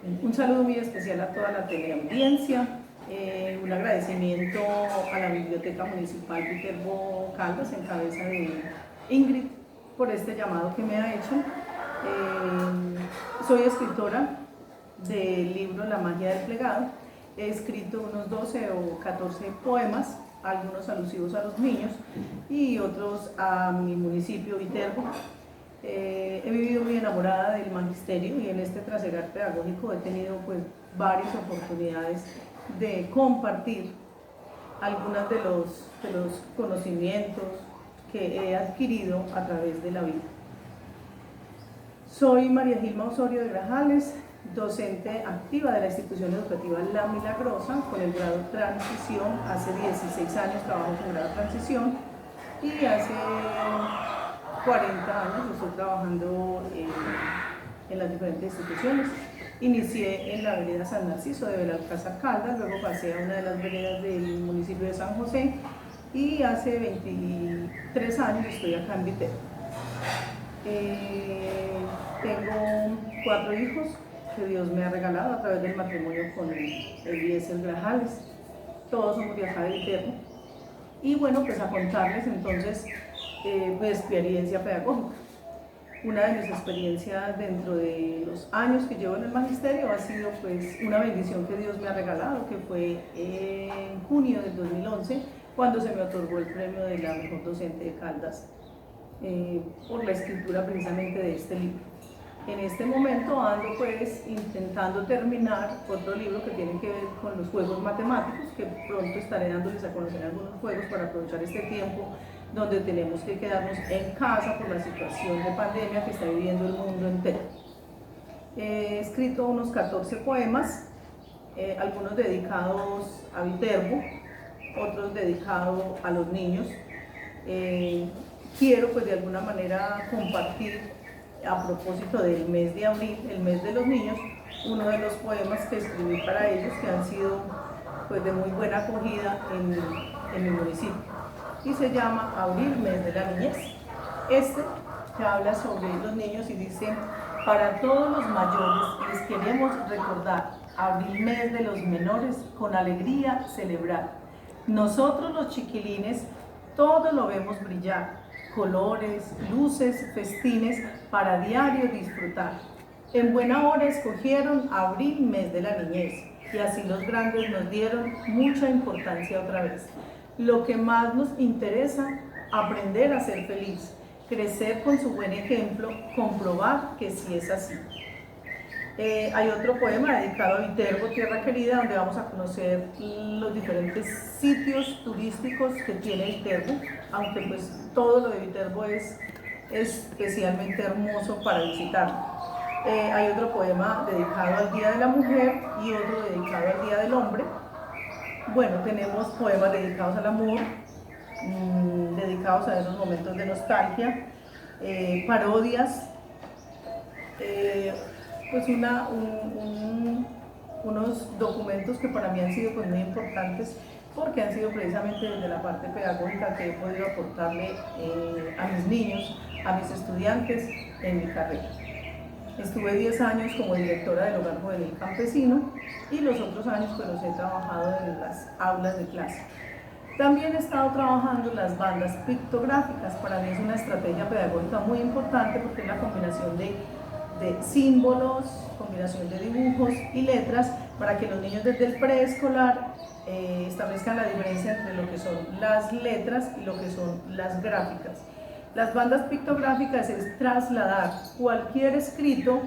Un saludo muy especial a toda la teleaudiencia, un agradecimiento a la Biblioteca Municipal Viterbo Caldas, en cabeza de Ingrid, por este llamado que me ha hecho. Soy escritora del libro La magia del plegado. He escrito unos 12 o 14 poemas, algunos alusivos a los niños y otros a mi municipio, Viterbo. He vivido muy enamorada del magisterio y en este trasegar pedagógico he tenido varias oportunidades de compartir algunos de los conocimientos que he adquirido a través de la vida. Soy María Gilma Osorio de Grajales, docente activa de la institución educativa La Milagrosa con el grado Transición. Hace 16 años trabajo con grado Transición y hace 40 años estoy trabajando en las diferentes instituciones. Inicié en la vereda San Narciso de Belalcázar Caldas, luego pasé a una de las veredas del municipio de San José y hace 23 años estoy acá en Viterbo. Tengo 4 hijos que Dios me ha regalado a través del matrimonio con Eliezer Grajales. Todos somos de acá de Viterbo. Y bueno, pues a contarles entonces mi experiencia pedagógica. Una de mis experiencias dentro de los años que llevo en el magisterio ha sido pues una bendición que Dios me ha regalado, que fue en junio del 2011, cuando se me otorgó el premio de la mejor docente de Caldas por la escritura precisamente de este libro. En este momento ando pues intentando terminar otro libro que tiene que ver con los juegos matemáticos, que pronto estaré dándoles a conocer algunos juegos para aprovechar este tiempo donde tenemos que quedarnos en casa por la situación de pandemia que está viviendo el mundo entero. He escrito unos 14 poemas, algunos dedicados a Viterbo, otros dedicados a los niños. Quiero pues de alguna manera compartir, a propósito del mes de abril, el mes de los niños, uno de los poemas que escribí para ellos, que han sido pues de muy buena acogida en mi municipio, y se llama Abril, mes de la niñez. Este que habla sobre los niños y dice: para todos los mayores les queremos recordar, abril, mes de los menores, con alegría celebrar. Nosotros los chiquilines todo lo vemos brillar, colores, luces, festines para diario disfrutar. En buena hora escogieron abril, mes de la niñez, y así los grandes nos dieron mucha importancia otra vez. Lo que más nos interesa, aprender a ser feliz, crecer con su buen ejemplo, comprobar que sí es así. Hay otro poema dedicado a Viterbo, tierra querida, donde vamos a conocer los diferentes sitios turísticos que tiene Viterbo, aunque pues todo lo de Viterbo es especialmente hermoso para visitar. Hay otro poema dedicado al Día de la Mujer y otro dedicado al Día del Hombre. Bueno, tenemos poemas dedicados al amor, dedicados a esos momentos de nostalgia, parodias, pues unos documentos que para mí han sido pues muy importantes, porque han sido precisamente desde la parte pedagógica que he podido aportarle a mis niños, a mis estudiantes en mi carrera. Estuve 10 años como directora del Hogar Juvenil Campesino y los otros años pues los he trabajado en las aulas de clase. También he estado trabajando en las bandas pictográficas. Para mí es una estrategia pedagógica muy importante porque es la combinación de símbolos, combinación de dibujos y letras para que los niños desde el preescolar establezcan la diferencia entre lo que son las letras y lo que son las gráficas. Las bandas pictográficas es trasladar cualquier escrito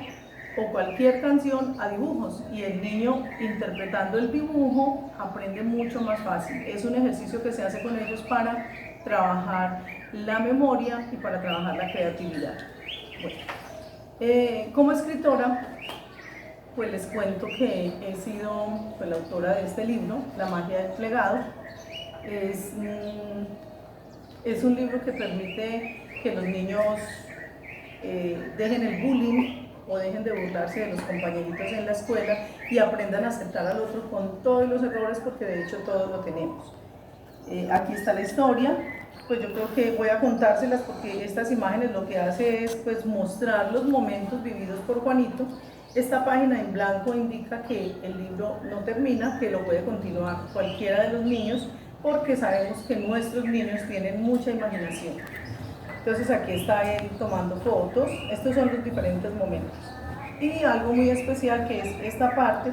o cualquier canción a dibujos, y el niño interpretando el dibujo aprende mucho más fácil. Es un ejercicio que se hace con ellos para trabajar la memoria y para trabajar la creatividad. Bueno, como escritora, pues les cuento que he sido pues, la autora de este libro, La magia del plegado. Es un libro que permite que los niños dejen el bullying o dejen de burlarse de los compañeritos en la escuela y aprendan a aceptar al otro con todos los errores, porque de hecho todos lo tenemos. Aquí está la historia. Pues yo creo que voy a contárselas porque estas imágenes lo que hace es pues mostrar los momentos vividos por Juanito Esta página en blanco indica que el libro no termina, que lo puede continuar cualquiera de los niños, porque sabemos que nuestros niños tienen mucha imaginación. Entonces aquí está él tomando fotos. Estos son los diferentes momentos. Y algo muy especial que es esta parte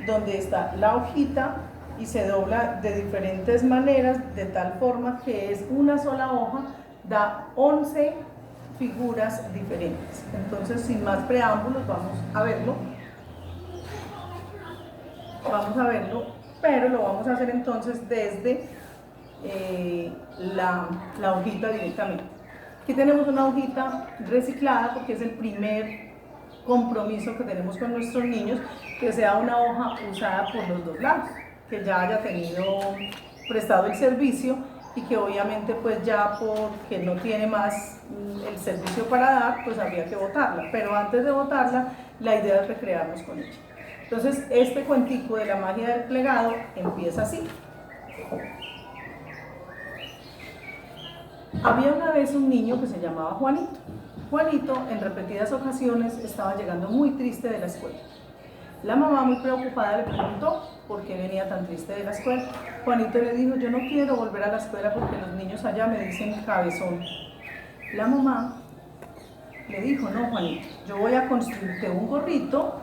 donde está la hojita y se dobla de diferentes maneras, de tal forma que es una sola hoja, da 11 figuras diferentes. Entonces, sin más preámbulos, vamos a verlo. Pero lo vamos a hacer entonces desde la hojita directamente. Aquí tenemos una hojita reciclada porque es el primer compromiso que tenemos con nuestros niños, que sea una hoja usada por los dos lados, que ya haya tenido prestado el servicio y que obviamente pues ya porque no tiene más el servicio para dar, pues habría que botarla, pero antes de botarla la idea es recrearnos con ella. Entonces este cuentico de la magia del plegado empieza así. Había una vez un niño que se llamaba Juanito. Juanito en repetidas ocasiones estaba llegando muy triste de la escuela. La mamá, muy preocupada, le preguntó por qué venía tan triste de la escuela. Juanito le dijo: yo no quiero volver a la escuela porque los niños allá me dicen cabezón. La mamá le dijo: no, Juanito, yo voy a construirte un gorrito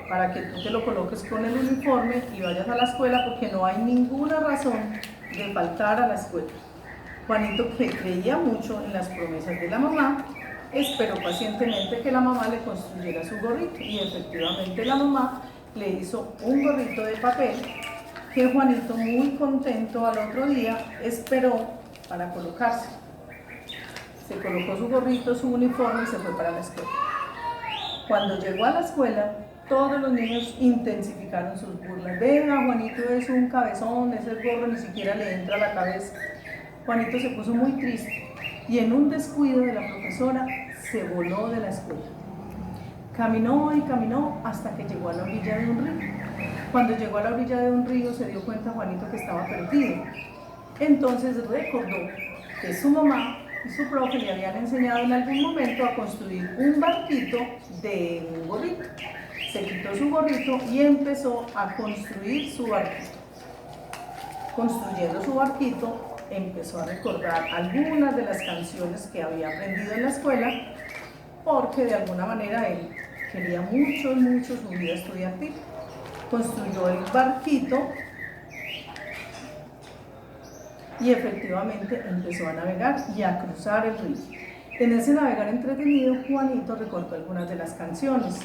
para que tú te lo coloques con el uniforme y vayas a la escuela, porque no hay ninguna razón de faltar a la escuela. Juanito, que creía mucho en las promesas de la mamá, esperó pacientemente que la mamá le construyera su gorrito, y efectivamente la mamá le hizo un gorrito de papel que Juanito, muy contento, al otro día esperó para colocarse. Se colocó su gorrito, su uniforme y se fue para la escuela. Cuando llegó a la escuela, todos los niños intensificaron sus burlas. Venga, Juanito es un cabezón, ese gorro ni siquiera le entra a la cabeza. Juanito se puso muy triste y en un descuido de la profesora se voló de la escuela. Caminó y caminó hasta que llegó a la orilla de un río. Cuando llegó a la orilla de un río se dio cuenta Juanito que estaba perdido. Entonces recordó que su mamá y su profe le habían enseñado en algún momento a construir un barquito de un gorrito. Se quitó su gorrito y empezó a construir su barquito. Construyendo su barquito, empezó a recordar algunas de las canciones que había aprendido en la escuela, porque de alguna manera él quería mucho su vida estudiantil. Construyó el barquito y efectivamente empezó a navegar y a cruzar el río. En ese navegar entretenido, Juanito recordó algunas de las canciones.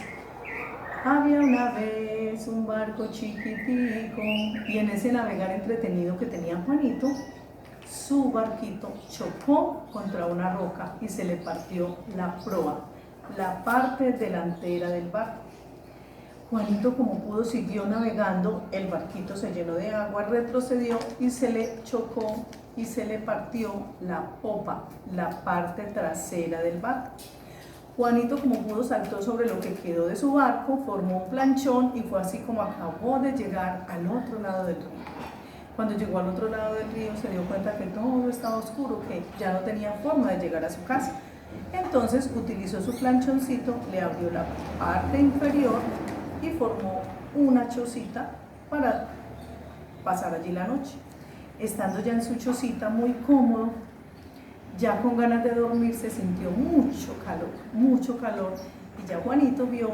Había una vez un barco chiquitico, y en ese navegar entretenido que tenía Juanito, su barquito chocó contra una roca y se le partió la proa, la parte delantera del barco. Juanito, como pudo, siguió navegando, el barquito se llenó de agua, retrocedió y se le chocó y se le partió la popa, la parte trasera del barco. Juanito, como pudo, saltó sobre lo que quedó de su barco, formó un planchón y fue así como acabó de llegar al otro lado del río. Cuando llegó al otro lado del río se dio cuenta que todo estaba oscuro, que ya no tenía forma de llegar a su casa. Entonces utilizó su planchoncito, le abrió la parte inferior y formó una chocita para pasar allí la noche. Estando ya en su chocita, muy cómodo, ya con ganas de dormir, se sintió mucho calor, y ya Juanito vio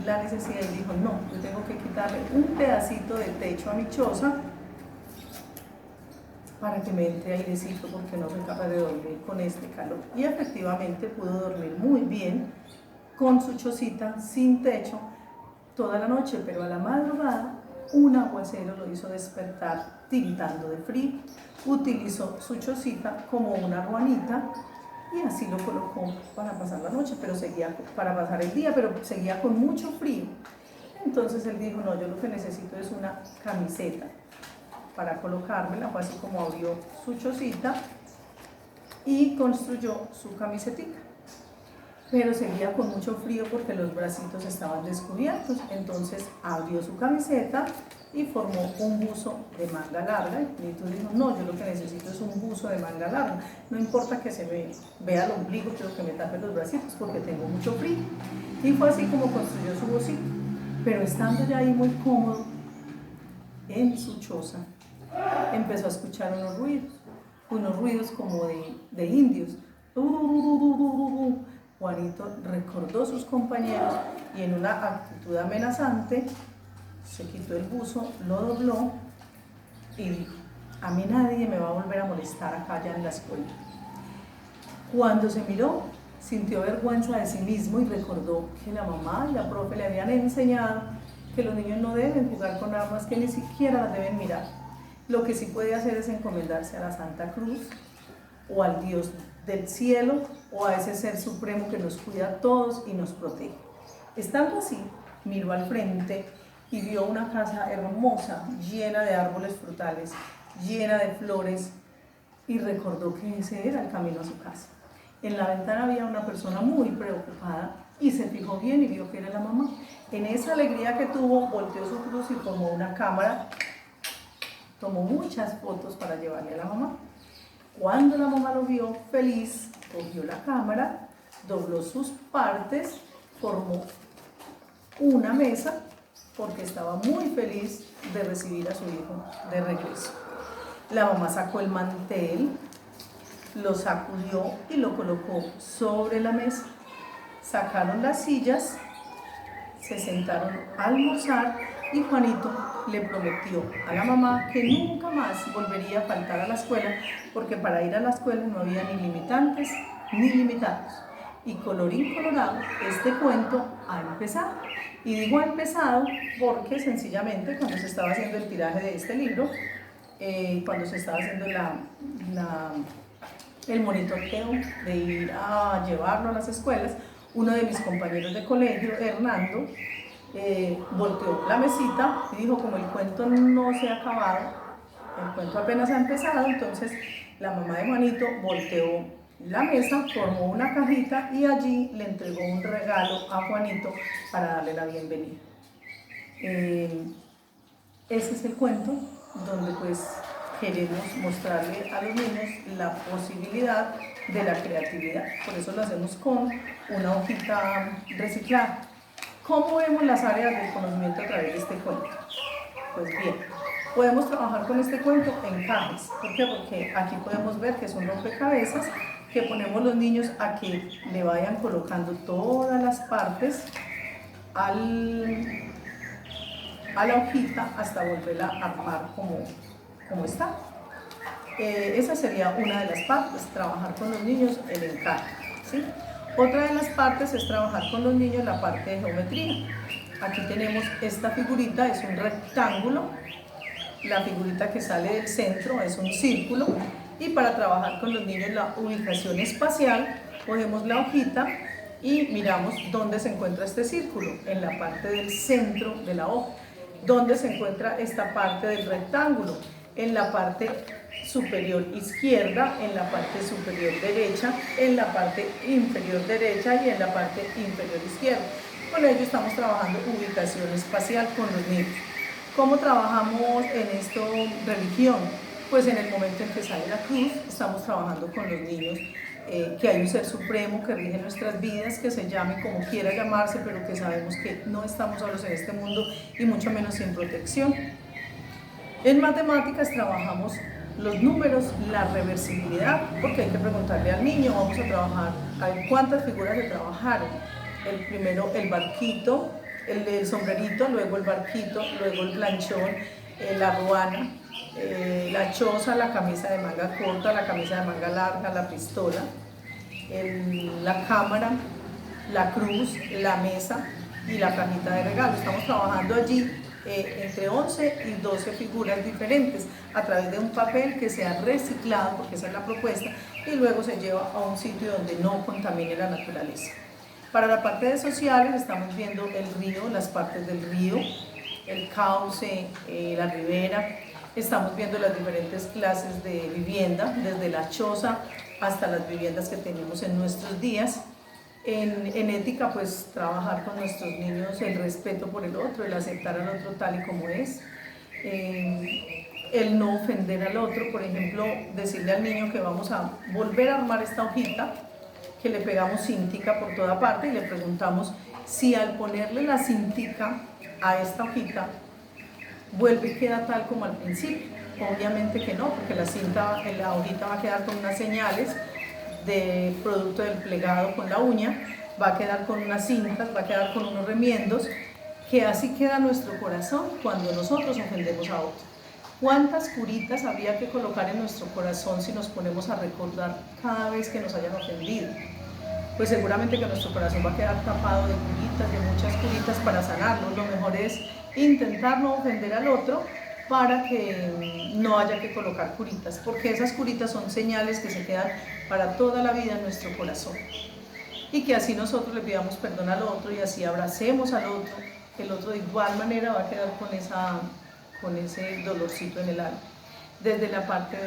la necesidad y dijo: no, yo tengo que quitarle un pedacito de techo a mi choza para que me entre airecito, porque no soy capaz de dormir con este calor. Y efectivamente pudo dormir muy bien con su chocita sin techo toda la noche, pero a la madrugada un aguacero lo hizo despertar tiritando de frío. Utilizó su chocita como una ruanita y así lo colocó para pasar la noche, pero seguía para pasar el día, pero seguía con mucho frío. Entonces él dijo: no, yo lo que necesito es una camiseta para colocármela. Fue así como abrió su chocita y construyó su camisetica. Pero seguía con mucho frío porque los bracitos estaban descubiertos. Entonces abrió su camiseta y formó un buzo de manga larga. Y tú dijo: no, yo lo que necesito es un buzo de manga larga. No importa que se me vea el ombligo, quiero que me tape los bracitos porque tengo mucho frío. Y fue así como construyó su bocito. Pero estando ya ahí muy cómodo en su choza, empezó a escuchar unos ruidos como de indios. Juanito recordó sus compañeros y en una actitud amenazante se quitó el buzo, lo dobló y dijo: a mí nadie me va a volver a molestar acá ya en la escuela. Cuando se miró, sintió vergüenza de sí mismo y recordó que la mamá y la profe le habían enseñado que los niños no deben jugar con armas, que ni siquiera las deben mirar. Lo que sí puede hacer es encomendarse a la Santa Cruz o al Dios del cielo o a ese ser supremo que nos cuida a todos y nos protege. Estando así, miró al frente y vio una casa hermosa, llena de árboles frutales, llena de flores, y recordó que ese era el camino a su casa. En la ventana había una persona muy preocupada y se fijó bien y vio que era la mamá. En esa alegría que tuvo, volteó su cruz y tomó una cámara, tomó muchas fotos para llevarle a la mamá. Cuando la mamá lo vio feliz, cogió la cámara, dobló sus partes, formó una mesa porque estaba muy feliz de recibir a su hijo de regreso. La mamá sacó el mantel, lo sacudió y lo colocó sobre la mesa. Sacaron las sillas, se sentaron a almorzar y Juanito le prometió a la mamá que nunca más volvería a faltar a la escuela, porque para ir a la escuela no había ni limitantes ni limitados. Y colorín colorado, este cuento ha empezado. Y digo ha empezado porque sencillamente cuando se estaba haciendo el tiraje de este libro, cuando se estaba haciendo el monitoreo de ir a llevarlo a las escuelas, uno de mis compañeros de colegio, Hernando, volteó la mesita y dijo: como el cuento no se ha acabado, el cuento apenas ha empezado, entonces la mamá de Juanito volteó la mesa, formó una cajita y allí le entregó un regalo a Juanito para darle la bienvenida. Ese es el cuento donde pues queremos mostrarle a los niños la posibilidad de la creatividad. Por eso lo hacemos con una hojita reciclada. ¿Cómo vemos las áreas del conocimiento a través de este cuento? Pues bien, podemos trabajar con este cuento en cajas. ¿Por qué? Porque aquí podemos ver que es un rompecabezas que ponemos los niños a que le vayan colocando todas las partes a la hojita hasta volverla a armar como está. Esa sería una de las partes, trabajar con los niños el encaje, ¿sí? Otra de las partes es trabajar con los niños la parte de geometría. Aquí tenemos esta figurita, es un rectángulo, la figurita que sale del centro es un círculo, y para trabajar con los niños la ubicación espacial, cogemos la hojita y miramos dónde se encuentra este círculo, en la parte del centro de la hoja. ¿Dónde se encuentra esta parte del rectángulo? En la parte superior izquierda, en la parte superior derecha, en la parte inferior derecha y en la parte inferior izquierda. Con ello estamos trabajando ubicación espacial con los niños. ¿Cómo trabajamos en esto religión? Pues en el momento en que sale la cruz, estamos trabajando con los niños que hay un ser supremo que rige nuestras vidas, que se llame como quiera llamarse, pero que sabemos que no estamos solos en este mundo y mucho menos sin protección. En matemáticas trabajamos los números, la reversibilidad, porque hay que preguntarle al niño, vamos a trabajar, a ver cuántas figuras se trabajaron. El primero el barquito, el sombrerito, luego el barquito, luego el planchón, la ruana, la choza, la camisa de manga corta, la camisa de manga larga, la pistola, la cámara, la cruz, la mesa y la cajita de regalo. Estamos trabajando allí entre 11 y 12 figuras diferentes a través de un papel que sea reciclado, porque esa es la propuesta, y luego se lleva a un sitio donde no contamine la naturaleza. Para la parte de sociales estamos viendo el río, las partes del río, el cauce, la ribera. Estamos viendo las diferentes clases de vivienda, desde la choza hasta las viviendas que tenemos en nuestros días. En ética, pues trabajar con nuestros niños el respeto por el otro, el aceptar al otro tal y como es, el no ofender al otro. Por ejemplo, decirle al niño que vamos a volver a armar esta hojita, que le pegamos cintica por toda parte y le preguntamos si al ponerle la cintica a esta hojita, vuelve y queda tal como al principio. Obviamente que no, porque la hojita va a quedar con unas señales de producto del plegado con la uña, va a quedar con unas cintas, va a quedar con unos remiendos, que así queda nuestro corazón cuando nosotros ofendemos a otro. ¿Cuántas curitas habría que colocar en nuestro corazón si nos ponemos a recordar cada vez que nos hayan ofendido? Pues seguramente que nuestro corazón va a quedar tapado de curitas, de muchas curitas para sanarlo. Lo mejor es intentar no ofender al otro para que no haya que colocar curitas, porque esas curitas son señales que se quedan para toda la vida en nuestro corazón. Y que así nosotros le pidamos perdón al otro y así abracemos al otro, el otro de igual manera va a quedar con ese dolorcito en el alma. Desde la parte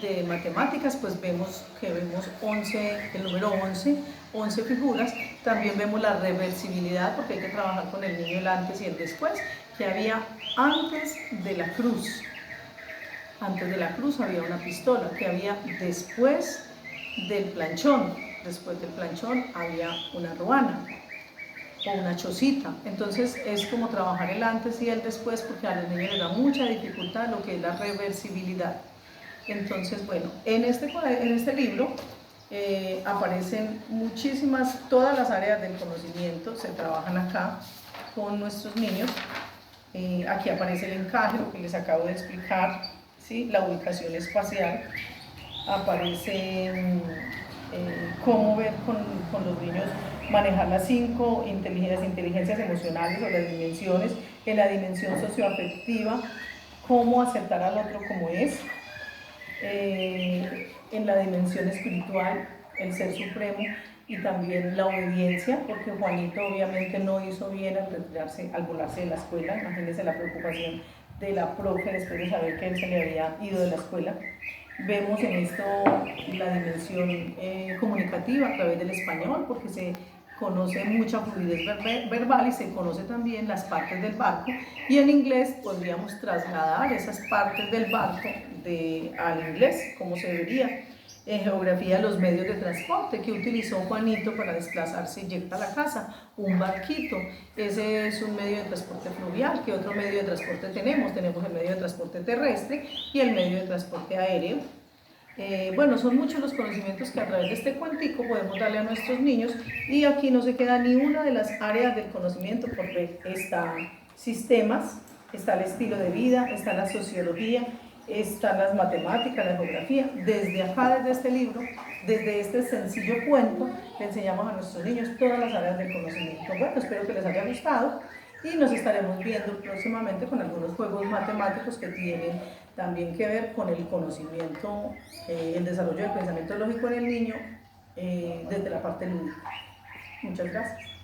de matemáticas, pues vemos que vemos 11, el número 11 figuras. También vemos la reversibilidad, porque hay que trabajar con el niño el antes y el después, que había antes de la cruz. Antes de la cruz había una pistola, que había después del planchón. Después del planchón había una ruana o una chocita. Entonces es como trabajar el antes y el después, porque a los niños les da mucha dificultad lo que es la reversibilidad. Entonces, bueno, en este libro aparecen todas las áreas del conocimiento, se trabajan acá con nuestros niños. Aquí aparece el encaje, lo que les acabo de explicar, ¿sí? La ubicación espacial, aparece cómo ver con los niños manejar las 5 inteligencias emocionales o las dimensiones, en la dimensión socioafectiva, cómo aceptar al otro como es, en la dimensión espiritual, el ser supremo, y también la obediencia, porque Juanito obviamente no hizo bien al volarse de la escuela. Imagínense la preocupación de la profe después de saber que él se le había ido de la escuela. Vemos en esto la dimensión comunicativa a través del español, porque se conoce mucha fluidez verbal y se conoce también las partes del barco, y en inglés podríamos trasladar esas partes del barco al inglés, como se debería. En geografía, los medios de transporte que utilizó Juanito para desplazarse y llegar a la casa, un barquito, ese es un medio de transporte fluvial. ¿Qué otro medio de transporte tenemos? Tenemos el medio de transporte terrestre y el medio de transporte aéreo. Bueno, son muchos los conocimientos que a través de este cuentico podemos darle a nuestros niños, y aquí no se queda ni una de las áreas del conocimiento por ver. Están sistemas, está el estilo de vida, está la sociología, están las matemáticas, la geografía. Desde acá, desde este libro, desde este sencillo cuento, le enseñamos a nuestros niños todas las áreas del conocimiento. Bueno, espero que les haya gustado y nos estaremos viendo próximamente con algunos juegos matemáticos que tienen también que ver con el conocimiento, el desarrollo del pensamiento lógico en el niño desde la parte lúdica. Muchas gracias.